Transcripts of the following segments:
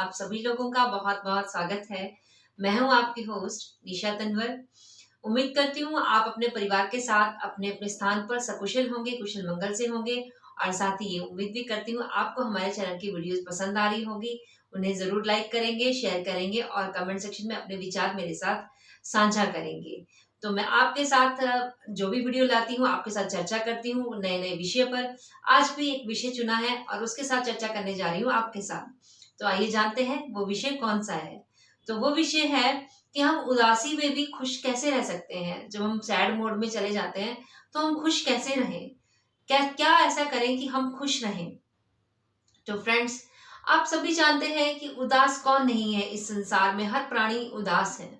आप सभी लोगों का बहुत बहुत स्वागत है। मैं हूं आपकी होस्ट निशा तनवर। उम्मीद करती हूँ आप अपने परिवार के साथ अपने अपने स्थान पर सकुशल होंगे, कुशल मंगल से होंगे। और साथ ही ये उम्मीद भी करती हूँ आपको हमारे चैनल की वीडियोस पसंद आ रही होगी। उन्हें जरूर लाइक करेंगे, शेयर करेंगे और कमेंट सेक्शन में अपने विचार मेरे साथ साझा करेंगे। तो मैं आपके साथ जो भी वीडियो लाती हूँ आपके साथ चर्चा करती हूँ नए नए विषय पर। आज भी एक विषय चुना है और उसके साथ चर्चा करने जा रही हूँ आपके साथ। तो आइए जानते हैं वो विषय कौन सा है। तो वो विषय है कि हम उदासी में भी खुश कैसे रह सकते हैं। जब हम सैड मोड में चले जाते हैं तो हम खुश कैसे रहें, क्या क्या ऐसा करें कि हम खुश रहें। तो फ्रेंड्स, आप सभी जानते हैं कि उदास कौन नहीं है। इस संसार में हर प्राणी उदास है।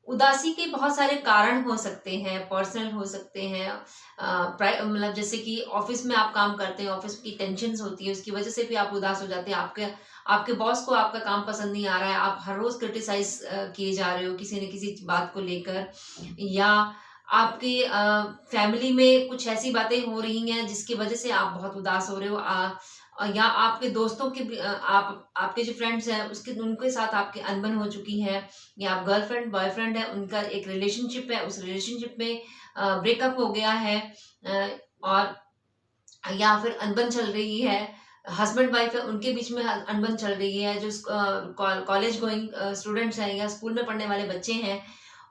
उदासी के बहुत सारे कारण हो सकते हैं, पर्सनल हो सकते हैं, मतलब जैसे कि ऑफिस में आप काम करते हैं, ऑफिस की टेंशन होती है, उसकी वजह से भी आप उदास हो जाते हैं। आपके आपके बॉस को आपका काम पसंद नहीं आ रहा है, आप हर रोज क्रिटिसाइज किए जा रहे हो किसी न किसी बात को लेकर, या आपकी फैमिली में कुछ ऐसी बातें हो रही हैं जिसकी वजह से आप बहुत उदास हो रहे हो। या आपके दोस्तों के आप आपके जो फ्रेंड्स हैं उसके उनके साथ आपकी अनबन हो चुकी है, या आप गर्लफ्रेंड बॉयफ्रेंड है उनका एक रिलेशनशिप है, उस रिलेशनशिप में ब्रेकअप हो गया है, और या फिर अनबन चल रही है, हस्बैंड वाइफ है उनके बीच में अनबन चल रही है, जो कॉलेज गोइंग स्टूडेंट्स हैं या स्कूल में पढ़ने वाले बच्चे हैं,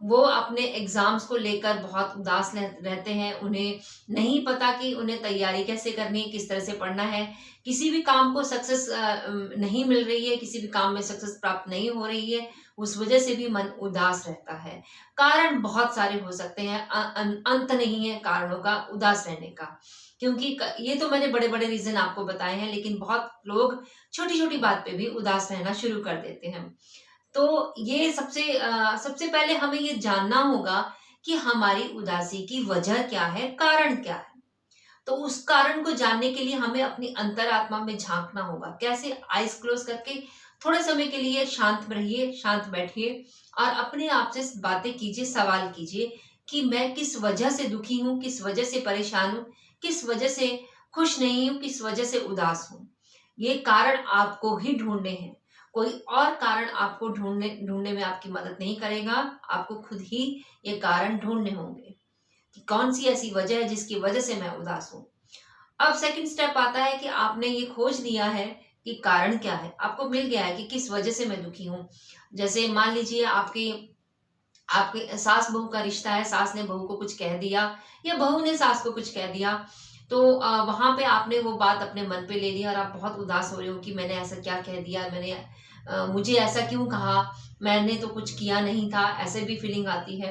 वो अपने एग्जाम्स को लेकर बहुत उदास रहते हैं। उन्हें नहीं पता कि उन्हें तैयारी कैसे करनी है, किस तरह से पढ़ना है। किसी भी काम को सक्सेस नहीं मिल रही है, किसी भी काम में सक्सेस प्राप्त नहीं हो रही है, उस वजह से भी मन उदास रहता है। कारण बहुत सारे हो सकते हैं, अंत नहीं है कारणों का उदास रहने का। क्योंकि ये तो मैंने बड़े बड़े रीजन आपको बताए हैं, लेकिन बहुत लोग छोटी छोटी बात पे भी उदास रहना शुरू कर देते हैं। तो ये सबसे पहले हमें ये जानना होगा कि हमारी उदासी की वजह क्या है, कारण क्या है। तो उस कारण को जानने के लिए हमें अपनी अंतरात्मा में झांकना होगा। कैसे? आइज क्लोज करके थोड़े समय के लिए शांत रहिए, शांत बैठिए और अपने आप से बातें कीजिए, सवाल कीजिए कि मैं किस वजह से दुखी हूँ, किस वजह से परेशान हूँ, किस वजह से खुश नहीं हूँ, किस वजह से उदास हूँ। ये कारण आपको ही ढूंढने हैं। कोई और कारण आपको ढूंढने ढूंढने में आपकी मदद नहीं करेगा। आपको खुद ही ये कारण ढूंढने होंगे कि कौन सी ऐसी वजह है जिसकी वजह से मैं उदास हूँ। अब सेकंड स्टेप आता है कि आपने ये खोज लिया है कि कारण क्या है, आपको मिल गया है कि किस वजह से मैं दुखी हूँ। जैसे मान लीजिए आपकी आपके सास बहू का रिश्ता है, सास ने बहू को कुछ कह दिया या बहू ने सास को कुछ कह दिया, तो वहां पे आपने वो बात अपने मन पे ले लिया और आप बहुत उदास हो रहे हो कि मैंने ऐसा क्या कह दिया, मुझे ऐसा क्यों कहा, मैंने तो कुछ किया नहीं था, ऐसे भी फीलिंग आती है।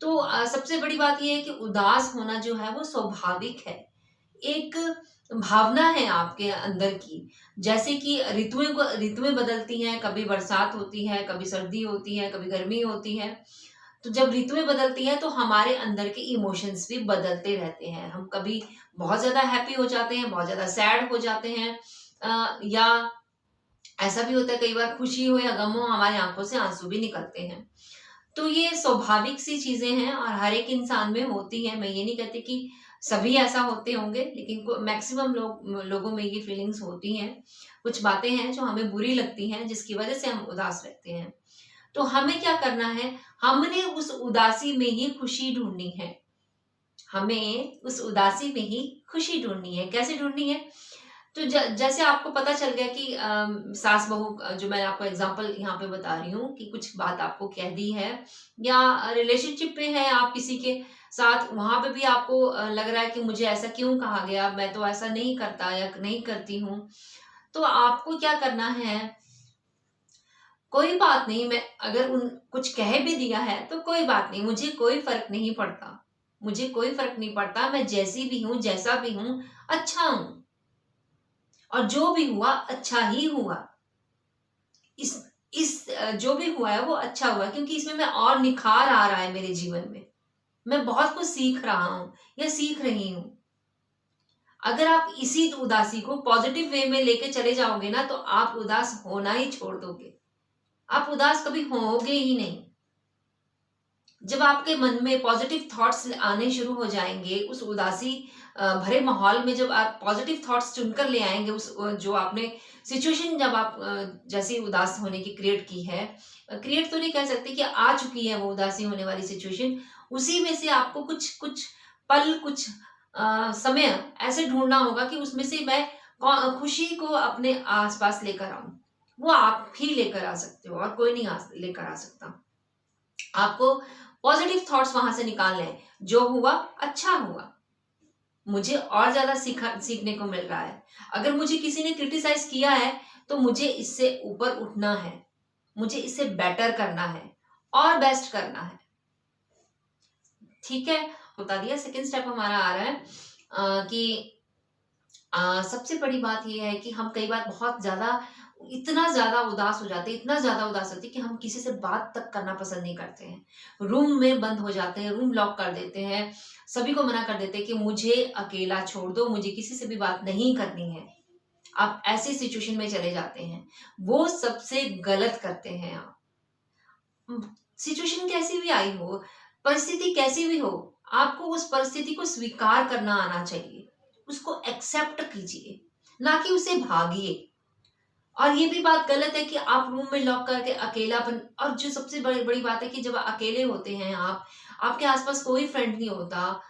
तो सबसे बड़ी बात ये है कि उदास होना जो है वो स्वाभाविक है, एक भावना है आपके अंदर की। जैसे कि ऋतुएं बदलती हैं, कभी बरसात होती है, कभी सर्दी होती है, कभी गर्मी होती है। तो जब ऋतुएं बदलती हैं तो हमारे अंदर के इमोशंस भी बदलते रहते हैं। हम कभी बहुत ज्यादा हैप्पी हो जाते हैं, बहुत ज्यादा सैड हो जाते हैं, या ऐसा भी होता है कई बार खुशी हो या गम हो हमारी आंखों से आंसू भी निकलते हैं। तो ये स्वाभाविक सी चीजें हैं और हर एक इंसान में होती है। मैं ये नहीं कहती कि सभी ऐसा होते होंगे, लेकिन मैक्सिमम लोगों में ये फीलिंग्स होती हैं। कुछ बातें हैं जो हमें बुरी लगती हैं जिसकी वजह से हम उदास रहते हैं। तो हमें क्या करना है, हमने उस उदासी में ही खुशी ढूंढनी है। हमें उस उदासी में ही खुशी ढूंढनी है। कैसे ढूंढनी है? तो जैसे आपको पता चल गया कि सास बहू जो मैं आपको एग्जांपल यहाँ पे बता रही हूँ कि कुछ बात आपको कह दी है, या रिलेशनशिप पे है आप किसी के साथ, वहां पे भी आपको लग रहा है कि मुझे ऐसा क्यों कहा गया, मैं तो ऐसा नहीं करता या नहीं करती हूँ। तो आपको क्या करना है, कोई बात नहीं, मैं अगर उन कुछ कह भी दिया है तो कोई बात नहीं, मुझे कोई फर्क नहीं पड़ता, मुझे कोई फर्क नहीं पड़ता, मैं जैसी भी हूँ जैसा भी हूँ अच्छा हूँ, और जो भी हुआ अच्छा ही हुआ। इस जो भी हुआ है वो अच्छा हुआ, क्योंकि इसमें मैं और निखार आ रहा है मेरे जीवन में, मैं बहुत कुछ सीख रहा हूं या सीख रही हूं। अगर आप इसी उदासी को पॉजिटिव वे में लेके चले जाओगे ना तो आप उदास होना ही छोड़ दोगे, आप उदास कभी होगे ही नहीं। जब आपके मन में पॉजिटिव थॉट्स आने शुरू हो जाएंगे, उस उदासी भरे माहौल में जब आप पॉजिटिव थॉट्स चुनकर ले आएंगे, जो आपने सिचुएशन जब आप जैसी उदास होने की क्रिएट की है, क्रिएट तो नहीं कह सकते कि आ चुकी है वो उदासी होने वाली सिचुएशन, उसी में से आपको कुछ कुछ पल, कुछ समय ऐसे ढूंढना होगा कि उसमें से मैं खुशी को अपने आसपास लेकर आऊं। वो आप ही लेकर आ सकते हो और कोई नहीं लेकर आ सकता। आपको पॉजिटिव थॉट्स वहां से निकालने हैं। जो हुआ अच्छा हुआ, मुझे और ज्यादा सीखने को मिल रहा है। अगर मुझे किसी ने क्रिटिसाइज किया है तो मुझे इससे ऊपर उठना है, मुझे इससे बेटर करना है और बेस्ट करना है। ठीक है, बता दिया। सेकंड स्टेप हमारा आ रहा है कि सबसे बड़ी बात यह है कि हम कई बार बहुत ज्यादा, इतना ज्यादा उदास हो जाते हैं, इतना ज्यादा उदास होते हैं कि हम किसी से बात तक करना पसंद नहीं करते हैं। रूम में बंद हो जाते हैं, रूम लॉक कर देते हैं, सभी को मना कर देते हैं कि मुझे अकेला छोड़ दो, मुझे किसी से भी बात नहीं करनी है। आप ऐसी सिचुएशन में चले जाते हैं, वो सबसे गलत करते हैं आप। सिचुएशन कैसी भी आई हो, परिस्थिति कैसी भी हो, आपको उस परिस्थिति को स्वीकार करना आना चाहिए। उसको एक्सेप्ट कीजिए, ना कि उसे भागिए। और ये भी बात गलत है कि आप रूम में लॉक करके अकेलापन, और जो सबसे बड़ी बड़ी बात है कि जब अकेले होते हैं आप, आपके आसपास कोई फ्रेंड नहीं होता,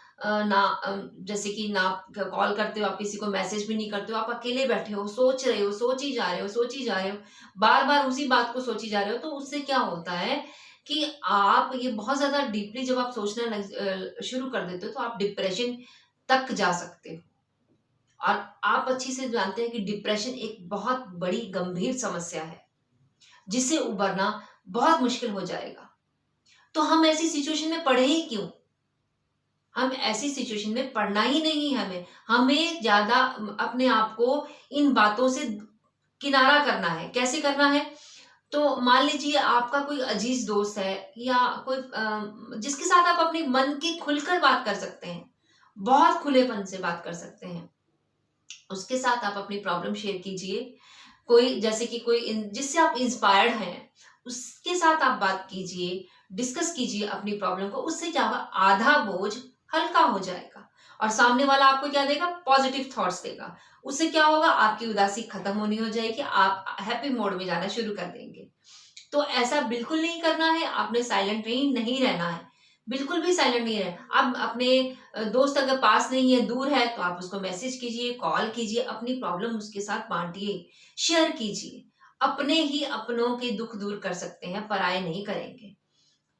जैसे कि ना कॉल करते हो, आप किसी को मैसेज भी नहीं करते हो, आप अकेले बैठे हो, सोच रहे हो, सोच ही जा रहे हो, सोच ही जा रहे हो, बार बार उसी बात को सोची जा रहे हो, तो उससे क्या होता है कि आप ये बहुत ज्यादा डीपली जब आप सोचना शुरू कर देते हो तो आप डिप्रेशन तक जा सकते हो। और आप अच्छी से जानते हैं कि डिप्रेशन एक बहुत बड़ी गंभीर समस्या है, जिससे उबरना बहुत मुश्किल हो जाएगा। तो हम ऐसी सिचुएशन में पड़े ही क्यों? हम ऐसी सिचुएशन में पढ़ना ही नहीं है। हमें ज्यादा अपने आप को इन बातों से किनारा करना है। कैसे करना है? तो मान लीजिए आपका कोई अजीज दोस्त है, या कोई जिसके साथ आप अपने मन की खुलकर बात कर सकते हैं, बहुत खुलेपन से बात कर सकते हैं, उसके साथ आप अपनी प्रॉब्लम शेयर कीजिए। कोई जैसे कि कोई जिससे आप इंस्पायर्ड हैं, उसके साथ आप बात कीजिए, डिस्कस कीजिए अपनी प्रॉब्लम को। उससे क्या होगा, आधा बोझ हल्का हो जाएगा और सामने वाला आपको क्या देगा, पॉजिटिव थॉट्स देगा। उससे क्या होगा, आपकी उदासी खत्म होनी हो जाएगी, आप हैप्पी मोड में जाना शुरू कर देंगे। तो ऐसा बिल्कुल नहीं करना है, आपने साइलेंट नहीं रहना है, बिल्कुल भी साइलेंट नहीं रहना। आप अपने दोस्त अगर पास नहीं है, दूर है, तो आप उसको मैसेज कीजिए, कॉल कीजिए, अपनी प्रॉब्लम उसके साथ बांटिए, शेयर कीजिए। अपने ही अपनों के दुख दूर कर सकते हैं, पराये नहीं करेंगे।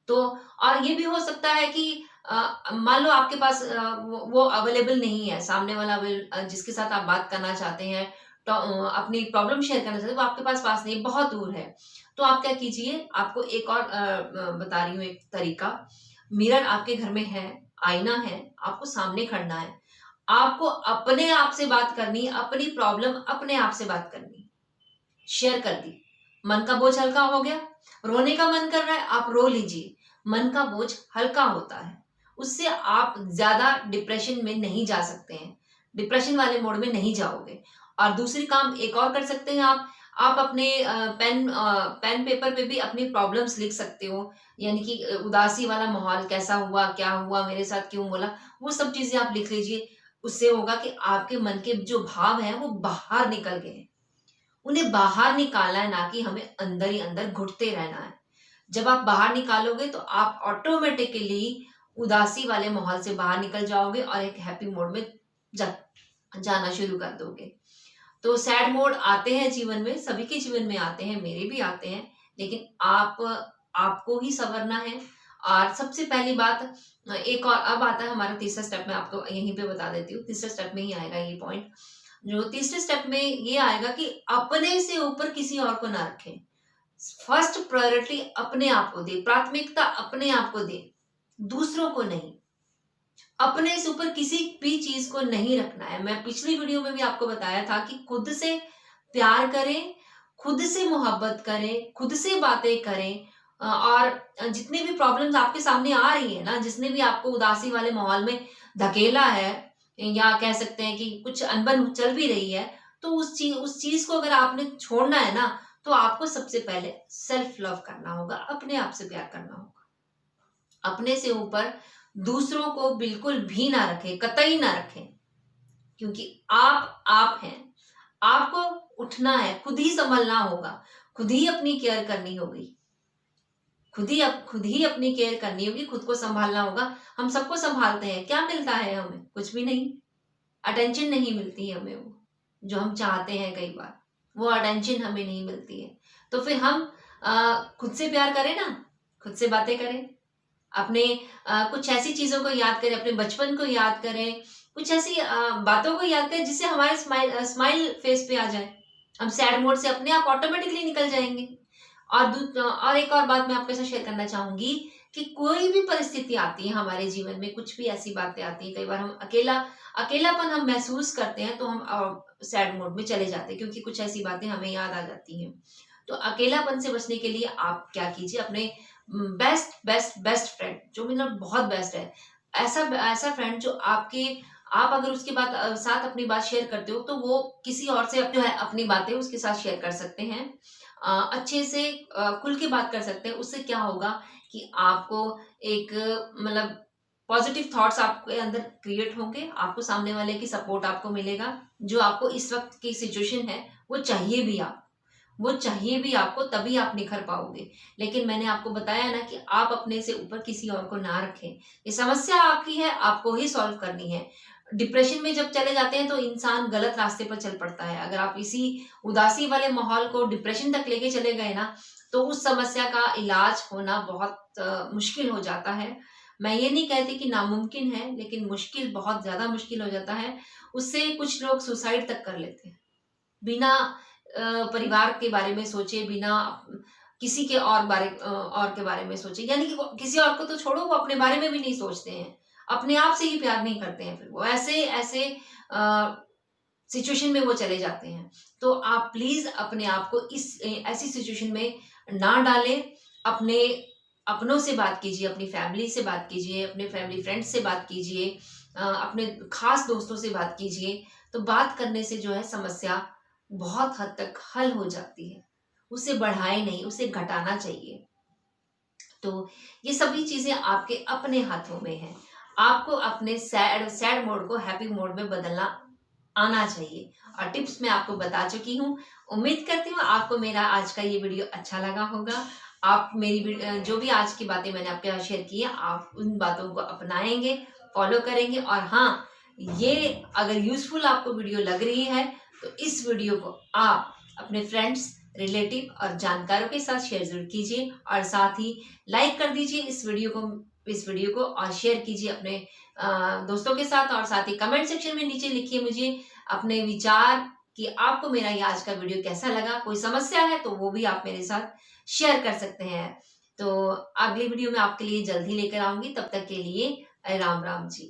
तो और ये भी हो सकता है कि मान लो आपके पास वो अवेलेबल नहीं है, सामने वाला जिसके साथ आप बात करना चाहते हैं, तो अपनी प्रॉब्लम शेयर करना चाहते हैं, वो आपके पास नहीं, बहुत दूर है। तो आप क्या कीजिए, आपको एक और बता रही हूँ एक तरीका। मिरर आपके घर में है, आईना है, आपको सामने खड़ना है, आपको अपने आप से बात करनी, अपनी प्रॉब्लम अपने आप से बात करनी, शेयर कर दी, मन का बोझ हल्का हो गया। रोने का मन कर रहा है, आप रो लीजिए, मन का बोझ हल्का होता है, उससे आप ज्यादा डिप्रेशन में नहीं जा सकते हैं, डिप्रेशन वाले मोड में नहीं जाओगे। और दूसरी काम एक और कर सकते हैं आप अपने पेन पेपर पे भी अपनी प्रॉब्लम्स लिख सकते हो। यानी कि उदासी वाला माहौल कैसा हुआ, क्या हुआ, मेरे साथ क्यों बोला, वो सब चीजें आप लिख लीजिए। उससे होगा कि आपके मन के जो भाव हैं वो बाहर निकल गए, उन्हें बाहर निकालना है, ना कि हमें अंदर ही अंदर घुटते रहना है। जब आप बाहर निकालोगे तो आप ऑटोमेटिकली उदासी वाले माहौल से बाहर निकल जाओगे और एक हैप्पी मोड में जाना शुरू कर दोगे। तो सैड मोड आते हैं जीवन में, सभी के जीवन में आते हैं, मेरे भी आते हैं, लेकिन आपको ही संवरना है। और सबसे पहली बात, एक और अब आता है हमारा तीसरा स्टेप, मैं आपको यहीं पे बता देती हूँ, तीसरे स्टेप में ही आएगा ये पॉइंट। जो तीसरे स्टेप में ये आएगा कि अपने से ऊपर किसी और को ना रखें। फर्स्ट प्रायोरिटी अपने आप को दे, प्राथमिकता अपने आप को दे, दूसरों को नहीं। अपने से ऊपर किसी भी चीज को नहीं रखना है। मैं पिछली वीडियो में भी आपको बताया था कि खुद से प्यार करें, खुद से मोहब्बत करें, खुद से बातें करें। और जितने भी प्रॉब्लम्स आपके सामने आ रही है ना, जिसने भी आपको उदासी वाले माहौल में धकेला है, या कह सकते हैं कि कुछ अनबन चल भी रही है, तो उस चीज को अगर आपने छोड़ना है ना, तो आपको सबसे पहले सेल्फ लव करना होगा, अपने आप से प्यार करना होगा। अपने से ऊपर दूसरों को बिल्कुल भी ना रखें, कतई ना रखें, क्योंकि आप हैं। आपको उठना है, खुद ही संभलना होगा, खुद ही अपनी केयर करनी होगी, खुद ही अपनी केयर करनी होगी, खुद को संभालना होगा। हम सबको संभालते हैं, क्या मिलता है हमें? कुछ भी नहीं। अटेंशन नहीं मिलती है हमें, वो जो हम चाहते हैं, कई बार वो अटेंशन हमें नहीं मिलती है। तो फिर हम खुद से प्यार करें ना, खुद से बातें करें, अपने कुछ ऐसी चीजों को याद करें, अपने बचपन को याद करें, कुछ ऐसी बातों को याद करें जिससे हमारे स्माइल फेस पे आ जाए। हम सैड मोड से अपने आप ऑटोमेटिकली निकल जाएंगे। और एक और बात मैं आपके साथ शेयर करना चाहूंगी कि कोई भी परिस्थिति आती है हमारे जीवन में, कुछ भी ऐसी बातें आती हैं, कई बार हम अकेलापन हम महसूस करते हैं, तो हम सैड मोड में चले जाते हैं, क्योंकि कुछ ऐसी बातें हमें याद आ जाती हैं। तो अकेलापन से बचने के लिए आप क्या कीजिए, अपने बेस्ट बेस्ट बेस्ट फ्रेंड, जो मतलब बहुत बेस्ट है, ऐसा ऐसा फ्रेंड जो आप अगर उसके साथ अपनी बात शेयर करते हो, तो वो किसी और से जो है अपनी बातें उसके साथ शेयर कर सकते हैं, अच्छे से खुल के बात कर सकते हैं। उससे क्या होगा कि आपको एक मतलब पॉजिटिव थॉट्स आपके अंदर क्रिएट होंगे, आपको सामने वाले की सपोर्ट आपको मिलेगा, जो आपको इस वक्त की सिचुएशन है वो चाहिए भी आपको, तभी आप निखर पाओगे। लेकिन मैंने आपको बताया ना कि आप अपने से ऊपर किसी और को ना रखें। ये समस्या आपकी है, आपको ही सॉल्व करनी है। डिप्रेशन में जब चले जाते हैं तो इंसान गलत रास्ते पर चल पड़ता है। अगर आप इसी उदासी वाले माहौल को डिप्रेशन तक लेके चले गए ना, तो उस समस्या का इलाज होना बहुत मुश्किल हो जाता है। मैं ये नहीं कहती कि नामुमकिन है, लेकिन मुश्किल, बहुत ज्यादा मुश्किल हो जाता है। उससे कुछ लोग सुसाइड तक कर लेते हैं, बिना परिवार के बारे में सोचे, बिना किसी के और के बारे में सोचे, यानी कि किसी और को तो छोड़ो, वो अपने बारे में भी नहीं सोचते हैं, अपने आप से ही प्यार नहीं करते हैं, फिर वो ऐसे ऐसे सिचुएशन में वो चले जाते हैं। तो आप प्लीज अपने आप को इस ऐसी सिचुएशन में ना डालें। अपने अपनों से बात कीजिए, अपनी फैमिली से बात कीजिए, अपने फैमिली फ्रेंड्स से बात कीजिए, अपने खास दोस्तों से बात कीजिए। तो बात करने से जो है समस्या बहुत हद तक हल हो जाती है। उसे बढ़ाए नहीं, उसे घटाना चाहिए। तो ये सभी चीजें आपके अपने हाथों में है। आपको अपने सैड सैड मोड को हैप्पी मोड में बदलना आना चाहिए, और टिप्स मैं आपको बता चुकी हूँ। उम्मीद करती हूँ आपको मेरा आज का ये वीडियो अच्छा लगा होगा। आप जो भी आज की बातें मैंने आपके साथ शेयर की है, आप उन बातों को अपनाएंगे, फॉलो करेंगे। और हाँ, ये अगर यूजफुल आपको वीडियो लग रही है, तो इस वीडियो को आप अपने फ्रेंड्स, रिलेटिव और जानकारों के साथ शेयर जरूर कीजिए, और साथ ही लाइक कर दीजिए इस वीडियो को और शेयर कीजिए अपने दोस्तों के साथ। और साथ ही कमेंट सेक्शन में नीचे लिखिए मुझे अपने विचार कि आपको मेरा ये आज का वीडियो कैसा लगा। कोई समस्या है तो वो भी आप मेरे साथ शेयर कर सकते हैं। तो अगली वीडियो में आपके लिए जल्दी लेकर आऊंगी। तब तक के लिए राम राम जी।